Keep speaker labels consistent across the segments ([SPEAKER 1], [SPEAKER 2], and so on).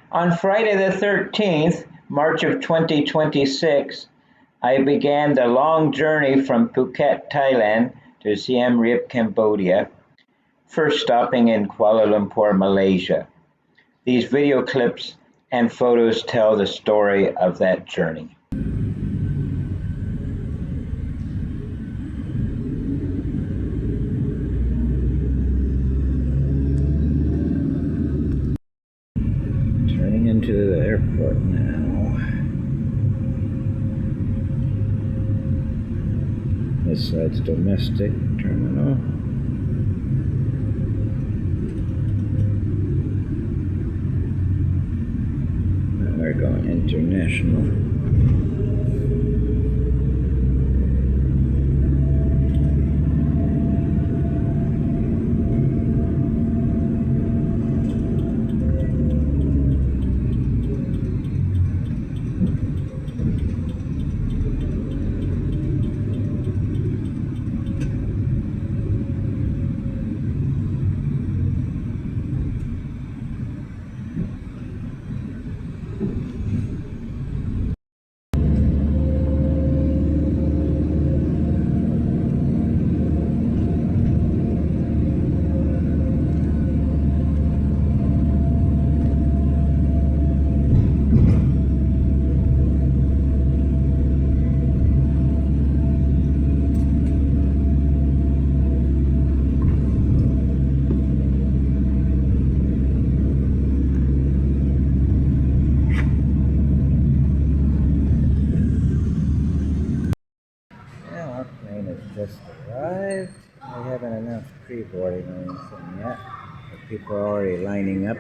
[SPEAKER 1] On Friday the 13th, March of 2026, I began the long journey from Phuket, Thailand to Siem Reap, Cambodia, first stopping in Kuala Lumpur, Malaysia. These video clips and photos tell the story of that journey. Turning into the airport now. This side's domestic terminal. And we're going international. Just arrived. We haven't announced pre-boarding or anything yet, but people are already lining up.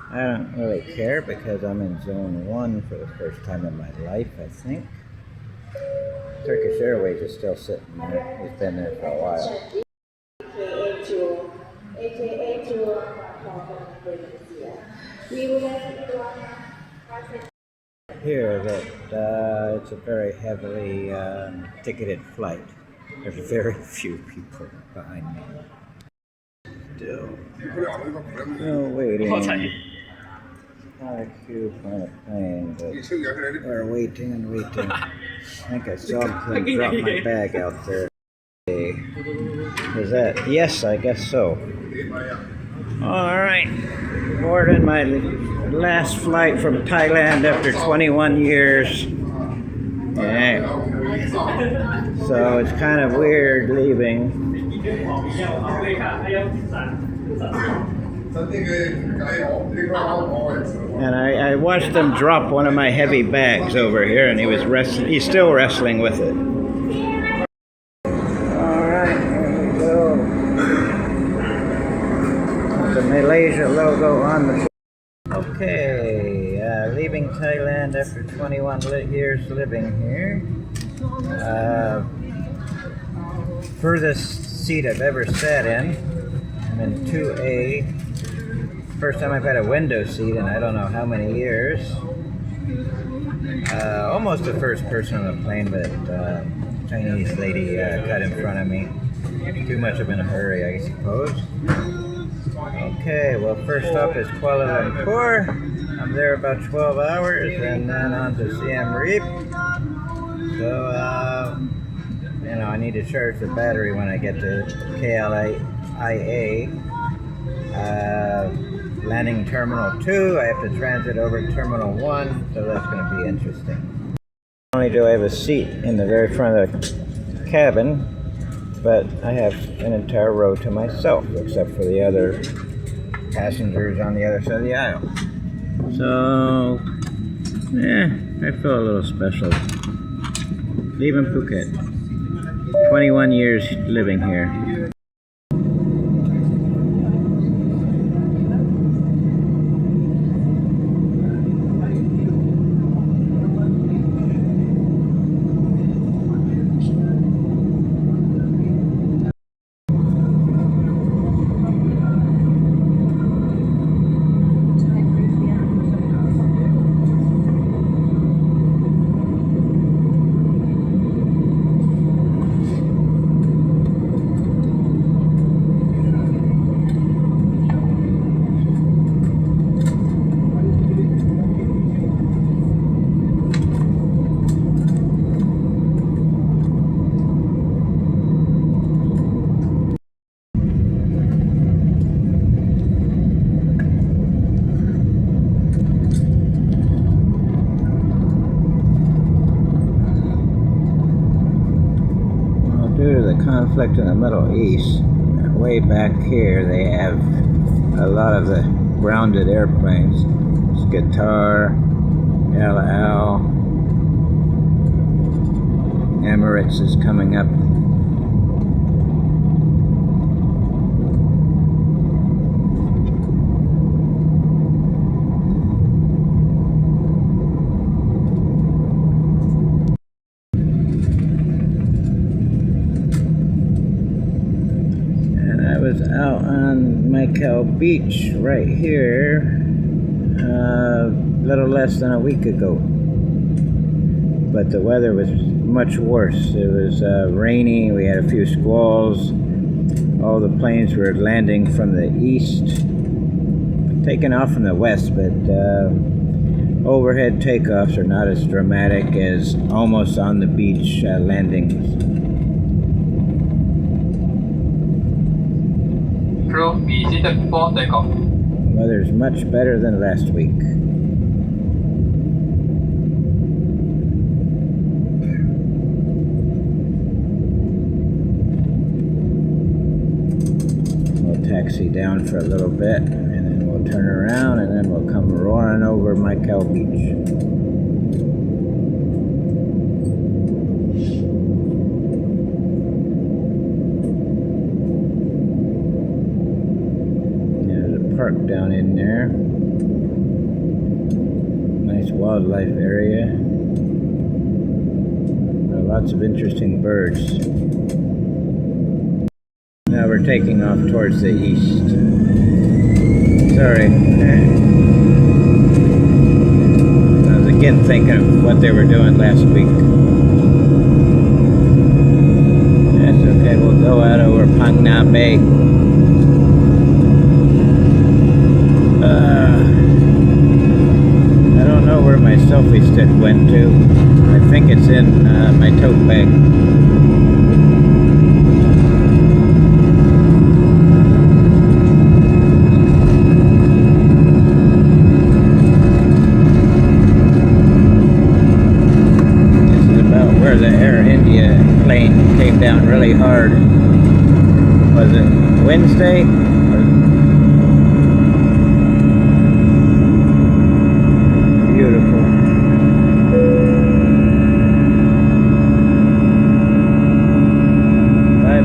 [SPEAKER 1] I don't really care because I'm in zone 1 for the first time in my life, I think. Turkish Airways is still sitting there. He's been there for a while. Here that it's a very heavily ticketed flight. There's very few people behind me. Still waiting. Not a queue for a plane, but we're waiting and waiting. I think I saw him drop my bag out there. Is that? Yes, I guess so. Alright, boarding my last flight from Thailand after 21 years. Yeah. So it's kind of weird leaving. And I watched them drop one of my heavy bags over here, and he's still wrestling with it. Alright, here we go. The Malaysia logo on the... Okay, leaving Thailand after 21 years living here. Furthest seat I've ever sat in. I'm in 2A. First time I've had a window seat in I don't know how many years. Almost the first person on the plane, but Chinese lady cut in front of me. Too much of in a hurry, I suppose. Okay, well, first stop is Kuala Lumpur. I'm there about 12 hours, and then on to Siem Reap. So, I need to charge the battery when I get to KLIA. Landing Terminal 2, I have to transit over to Terminal 1, so that's going to be interesting. Not only do I have a seat in the very front of the cabin, but I have an entire row to myself, except for the other passengers on the other side of the aisle. So, I feel a little special. Leaving Phuket. 21 years living here. conflict in the Middle East. Way back here, they have a lot of the grounded airplanes. It's Qatar, El Al, Emirates is coming up. I was out on Macau Beach right here a little less than a week ago, but the weather was much worse. It was rainy, we had a few squalls, all the planes were landing from the east, taking off from the west, but overhead takeoffs are not as dramatic as almost on the beach landings. Weather's much better than last week. We'll taxi down for a little bit, and then we'll turn around, and then we'll come roaring over Macau Beach. Park down in there. Nice wildlife area. Lots of interesting birds. Now we're taking off towards the east. Sorry. I was again thinking of what they were doing last week. That's okay, we'll go out over Phang Nga Bay. I don't know where my selfie stick went to. I think it's in my tote bag. This is about where the Air India plane came down really hard. Was it Wednesday?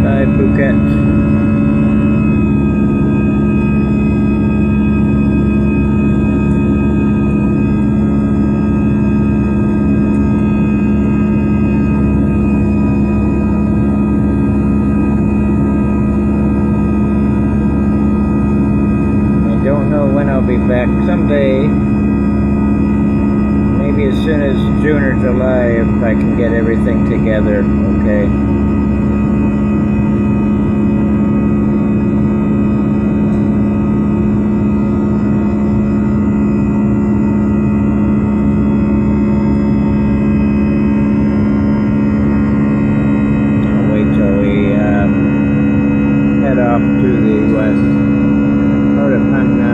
[SPEAKER 1] Bye, Phuket. I don't know when I'll be back. Someday, maybe as soon as June or July, if I can get everything together, okay? Off to the west part of Phang Nga.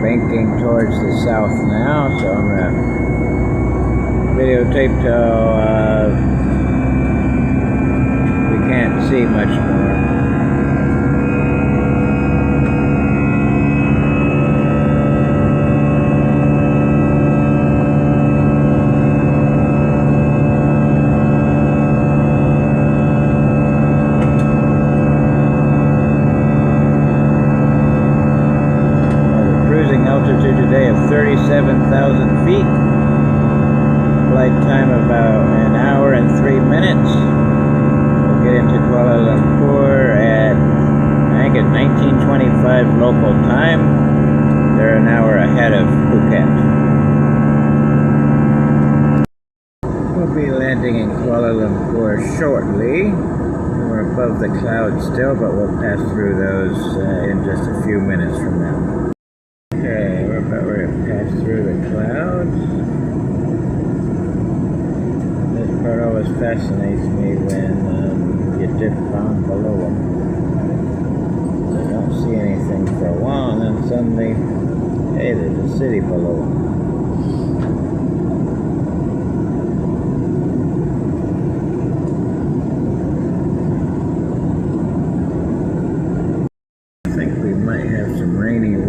[SPEAKER 1] Banking towards the south now, so I'm gonna videotape till we can't see much more. Altitude today of 37,000 feet. Flight time about an hour and 3 minutes. We'll get into Kuala Lumpur at I think at 1925 local time, they're an hour ahead of Phuket. We'll be landing in Kuala Lumpur shortly. We're above the clouds still, but we'll pass through those in just a few minutes from now. Okay, we're about ready to pass through the clouds. This part always fascinates me when you dip down below them. You don't see anything for a while, and then suddenly, hey, there's a city below them.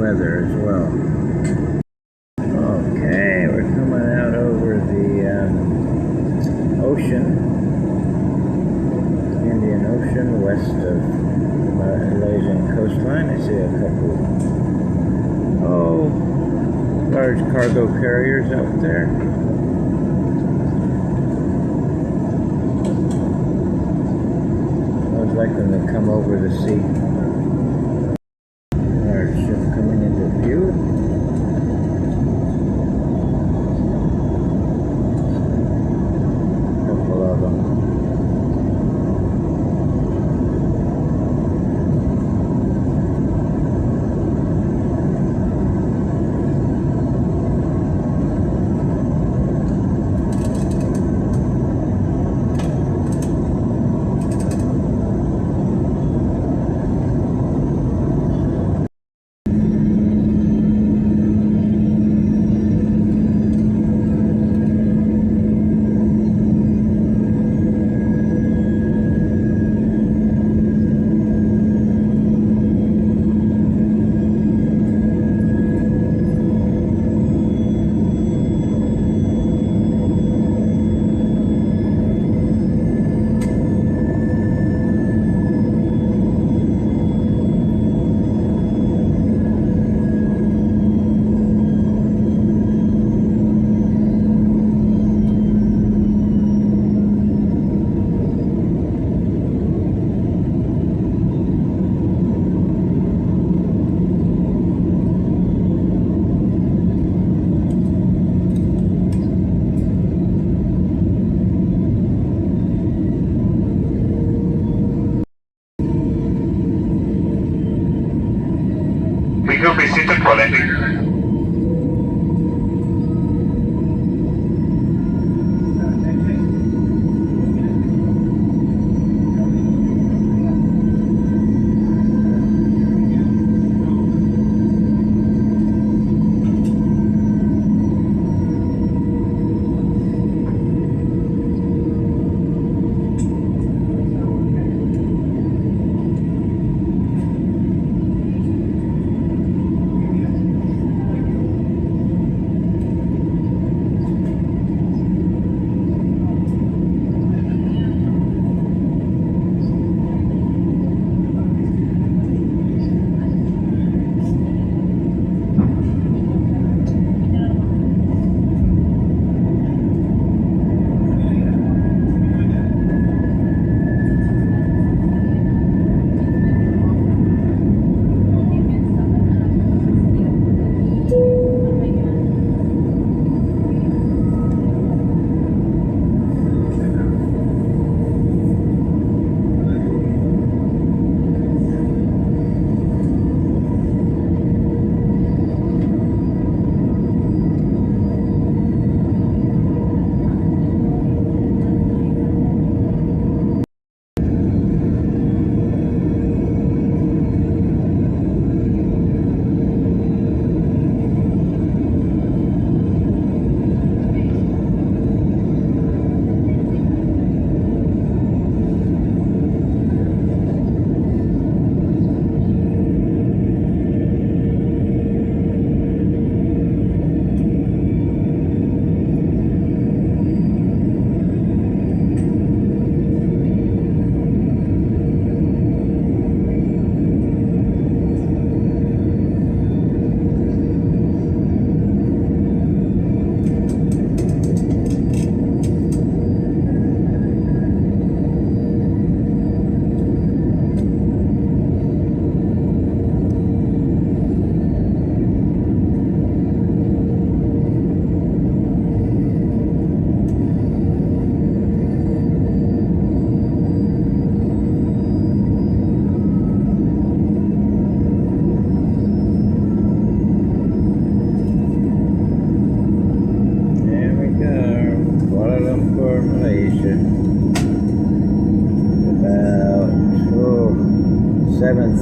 [SPEAKER 1] Weather as well. Okay, we're coming out over the ocean, Indian Ocean, west of Malaysian coastline. I see a couple, large cargo carriers out there. I always like them to come over the sea.
[SPEAKER 2] We will be seated for landing.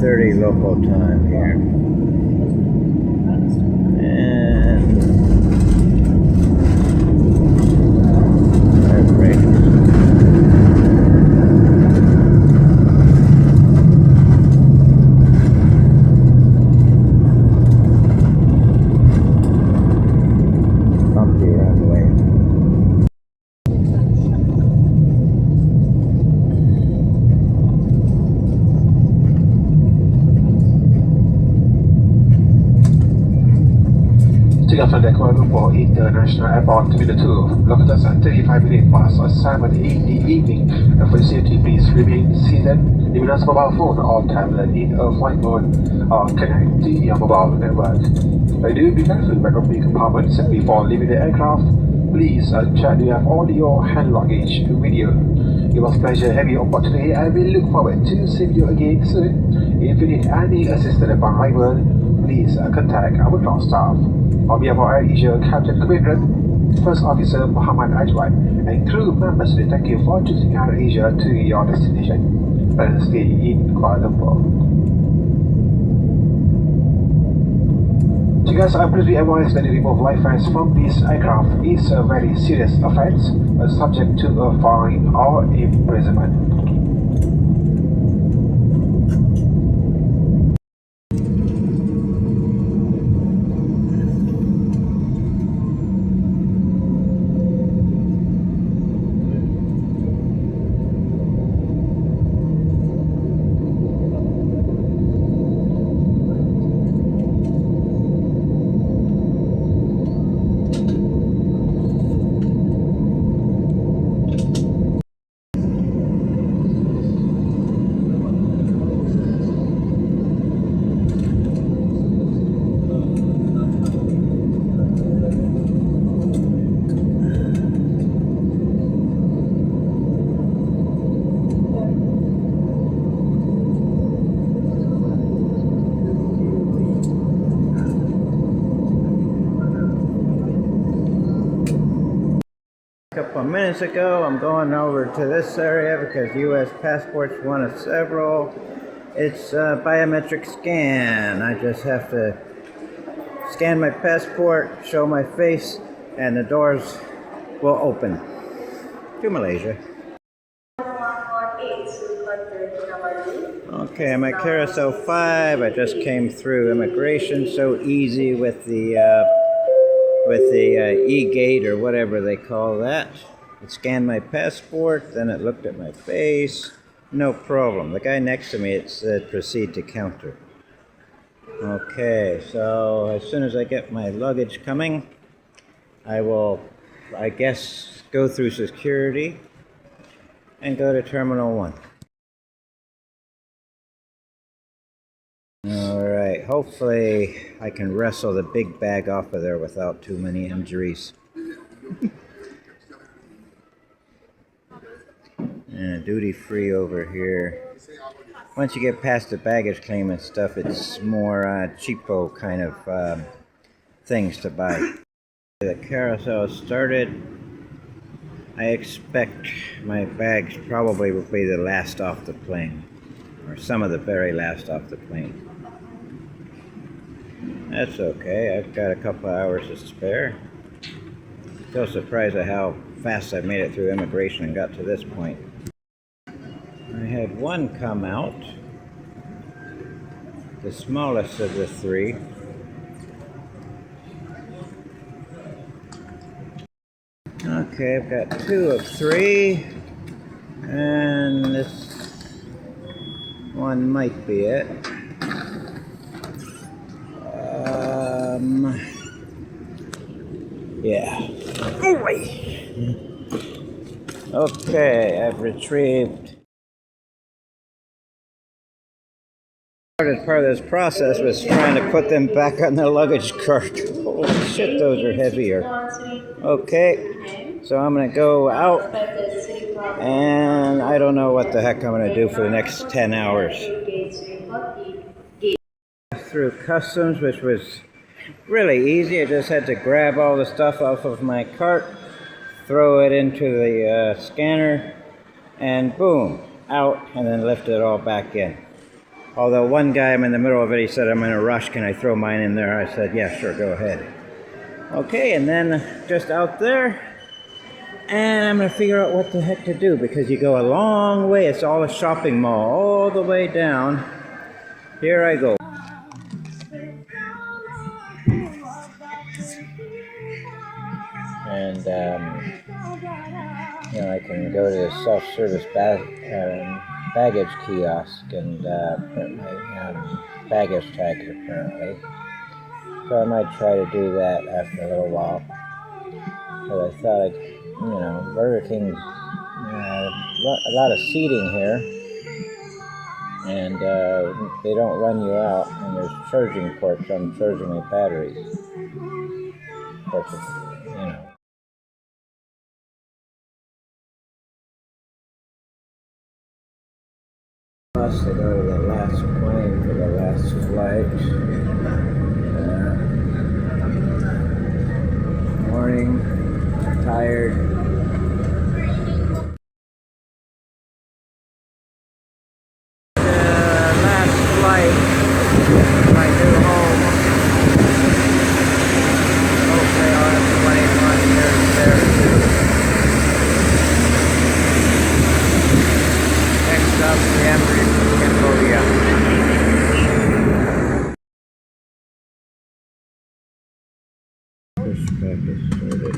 [SPEAKER 1] 2:30 local time here. And air brakes. Bumpy runway.
[SPEAKER 3] From the Kuala Lumpur International Airport Terminal 2, located at 35 minutes past 7 in the evening. For safety, please remain seated, use mobile phone or tablet in a flight mode or connect to your mobile network. Do be careful when opening compartments before leaving the aircraft. Please check you have all your hand luggage with you. It was a pleasure having you on board today, and we look forward to seeing you again soon. If you need any assistance upon arrival, please contact our ground staff. On behalf of Air Asia, Captain Commander, First Officer Muhammad Ajwai, and crew members, we thank you for choosing Air Asia to your destination. Pleasant stay in Kuala Lumpur. You guys, please be advised that the removal of life vest from this aircraft is a very serious offense, subject to a fine or imprisonment.
[SPEAKER 1] A couple of minutes ago, I'm going over to this area because U.S. passport's one of several. It's a biometric scan. I just have to scan my passport, show my face, and the doors will open to Malaysia. Okay, I'm at Carousel 5. I just came through immigration, so easy with the E.A.T or whatever they call that. It scanned my passport, then it looked at my face. No problem. The guy next to me, it said proceed to counter. Okay, so as soon as I get my luggage coming, I will, I guess, go through security and go to Terminal 1. Alright, hopefully I can wrestle the big bag off of there without too many injuries. And duty free over here. Once you get past the baggage claim and stuff, it's more cheapo kind of things to buy. The carousel started. I expect my bags probably will be the last off the plane, or some of the very last off the plane. That's okay, I've got a couple of hours to spare. Still surprised at how fast I made it through immigration and got to this point. I had one come out, the smallest of the three. Okay, I've got 2 of 3, and this one might be it. Yeah. Okay, I've retrieved. Part of this process was trying to put them back on the luggage cart. Holy shit, those are heavier. Okay, so I'm gonna go out, and I don't know what the heck I'm gonna do for the next 10 hours. Through customs, which was really easy. I just had to grab all the stuff off of my cart, throw it into the scanner, and boom, out, and then lift it all back in. Although one guy, I'm in the middle of it, he said, I'm in a rush, can I throw mine in there? I said, yeah, sure, go ahead. Okay, and then just out there, and I'm going to figure out what the heck to do, because you go a long way. It's all a shopping mall, all the way down. Here I go. And, you know, I can go to the self-service baggage kiosk and print my baggage tags, apparently. So I might try to do that after a little while. But I thought I'd, you know, Burger King, a lot of seating here. And they don't run you out, and there's charging ports. I'm charging my batteries. Of course, you know. Plus, to go to the last plane for the last flight. Morning, tired. Last flight, my new home. Hopefully I'll have plenty of money here and there too. Next up, Siem Reap, Cambodia. Push back is started.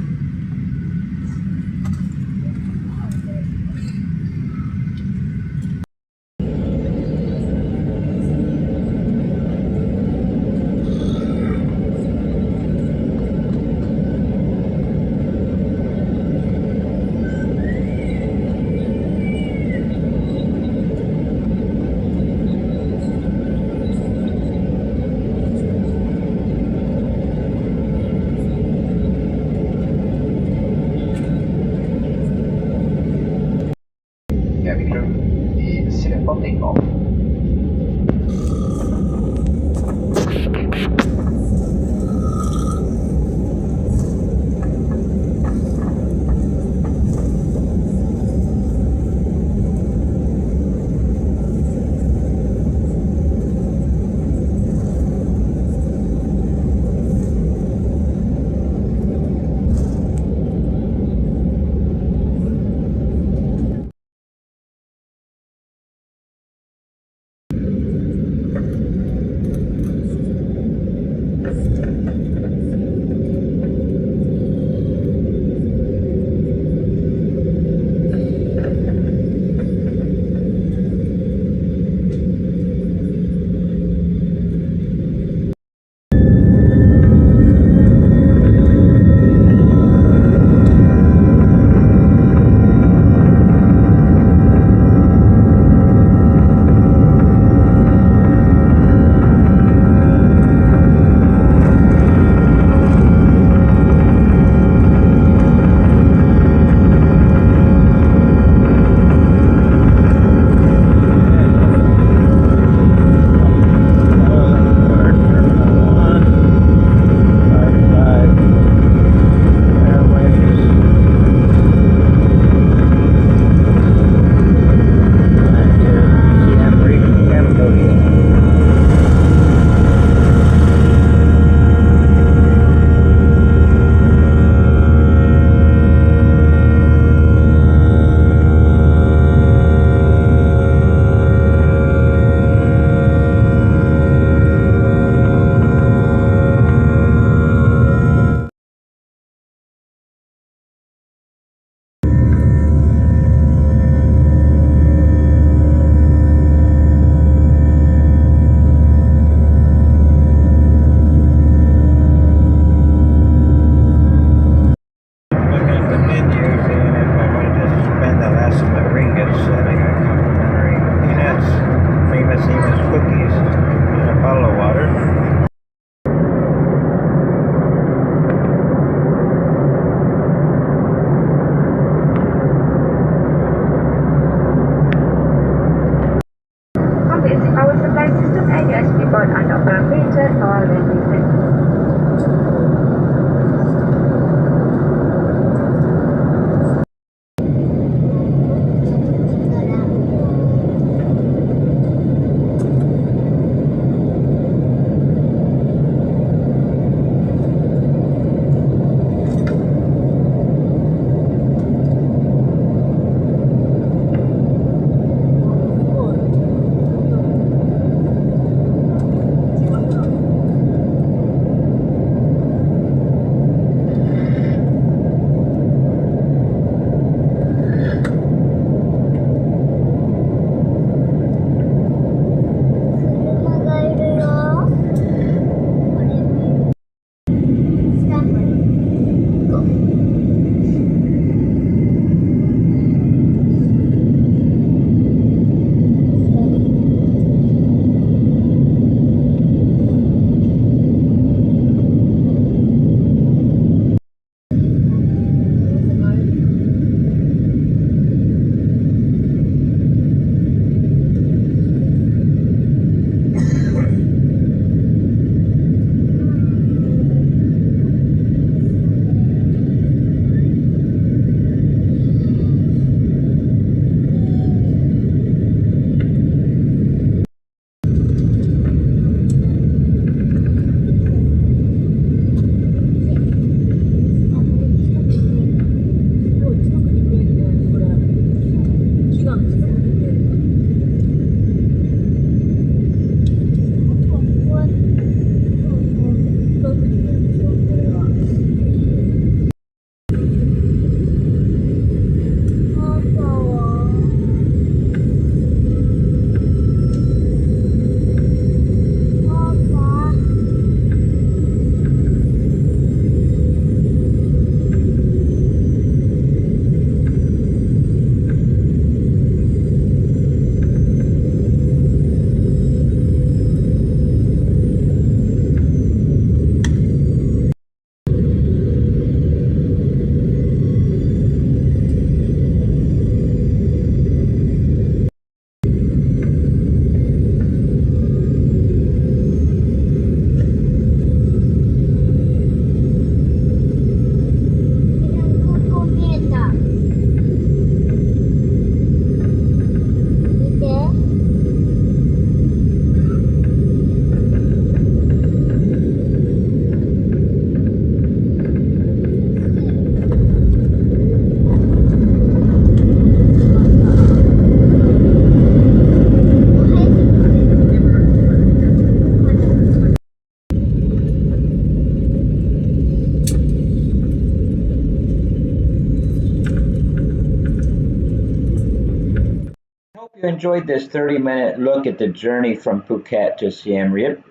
[SPEAKER 1] Hope you enjoyed this 30-minute look at the journey from Phuket to Siem Reap.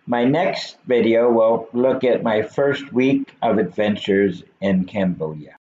[SPEAKER 1] My next video will look at my first week of adventures in Cambodia.